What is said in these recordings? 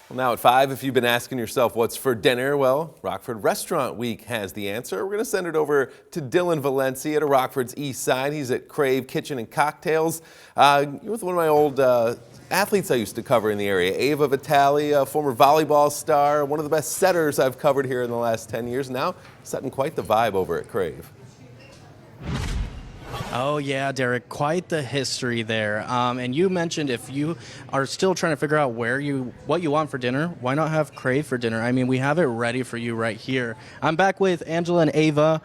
Well, now at 5, if you've been asking yourself what's for dinner, well, Rockford Restaurant Week has the answer. We're going to send it over to Dillon, Valencia to Rockford's east side. He's at Crave Kitchen and Cocktails. You're with one of my old athletes I used to cover in the area, Ava Vitale, a former volleyball star, one of the best setters I've covered here in the last 10 years. Now setting quite the vibe over at Crave. Oh yeah, Derek, quite the history there. And you mentioned if you are still trying to figure out what you want for dinner, why not have Crave for dinner? I mean, we have it ready for you right here. I'm back with Angela and Ava.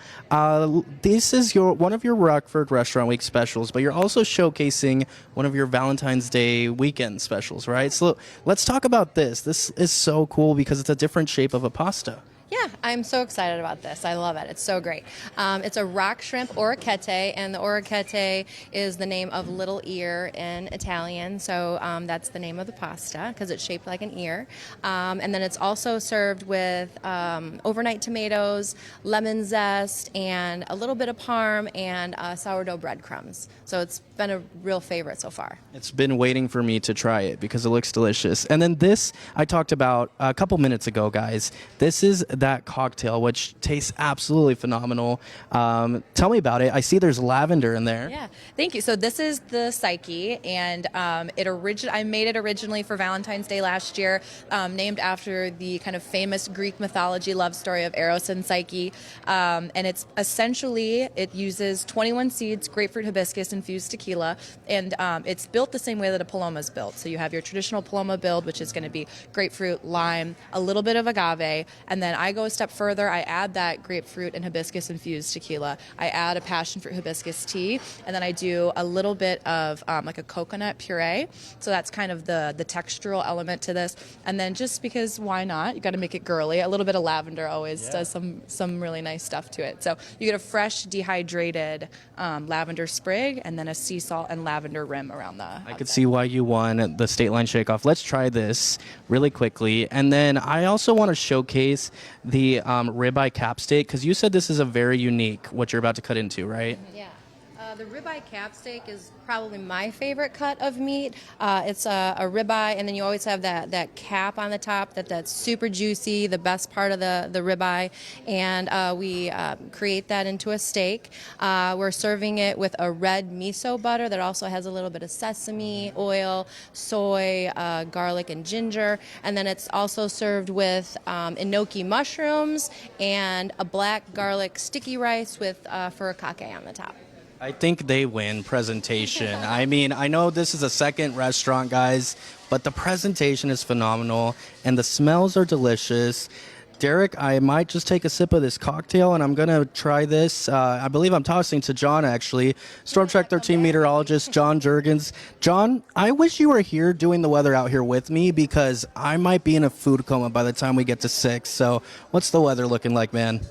This is one of your Rockford Restaurant Week specials, but you're also showcasing one of your Valentine's Day weekend specials, right? So let's talk about this. This is so cool because it's a different shape of a pasta. Yeah, I'm so excited about this. I love it. It's so great. It's a rock shrimp orecchiette, and the orecchiette is the name of little ear in Italian. So that's the name of the pasta because it's shaped like an ear. And then it's also served with overnight tomatoes, lemon zest, and a little bit of parm and sourdough breadcrumbs. So it's been a real favorite so far. It's been waiting for me to try it because it looks delicious. And then this I talked about a couple minutes ago, guys. This is that cocktail, which tastes absolutely phenomenal. Tell me about it. I see there's lavender in there. Yeah, thank you. So this is the Psyche, and I made it originally for Valentine's Day last year, named after the kind of famous Greek mythology love story of Eros and Psyche. And it's essentially, it uses 21 seeds, grapefruit, hibiscus, infused tequila, and it's built the same way that a Paloma is built. So you have your traditional Paloma build, which is going to be grapefruit, lime, a little bit of agave, and then I go a step further. I add that grapefruit and hibiscus infused tequila. I add a passion fruit hibiscus tea, and then I do a little bit of like a coconut puree. So that's kind of the textural element to this. And then just because why not? You got to make it girly. A little bit of lavender always does some really nice stuff to it. So you get a fresh dehydrated lavender sprig, and then a sea salt and lavender rim around the outside. I could see why you won the State Line Shake-Off. Let's try this really quickly. And then I also want to showcase the ribeye cap steak, because you said this is a very unique, what you're about to cut into, right? Yeah. The ribeye cap steak is probably my favorite cut of meat. It's a ribeye, and then you always have that cap on the top that's super juicy, the best part of the ribeye, and we create that into a steak. We're serving it with a red miso butter that also has a little bit of sesame oil, soy, garlic, and ginger, and then it's also served with enoki mushrooms and a black garlic sticky rice with furikake on the top. I think they win presentation. I mean, I know this is a second restaurant, guys, but the presentation is phenomenal and the smells are delicious. Derek, I might just take a sip of this cocktail, and I'm going to try this. I believe I'm tossing to John, actually. Storm Track 13 meteorologist John Jurgens. John, I wish you were here doing the weather out here with me, because I might be in a food coma by the time we get to 6. So what's the weather looking like, man?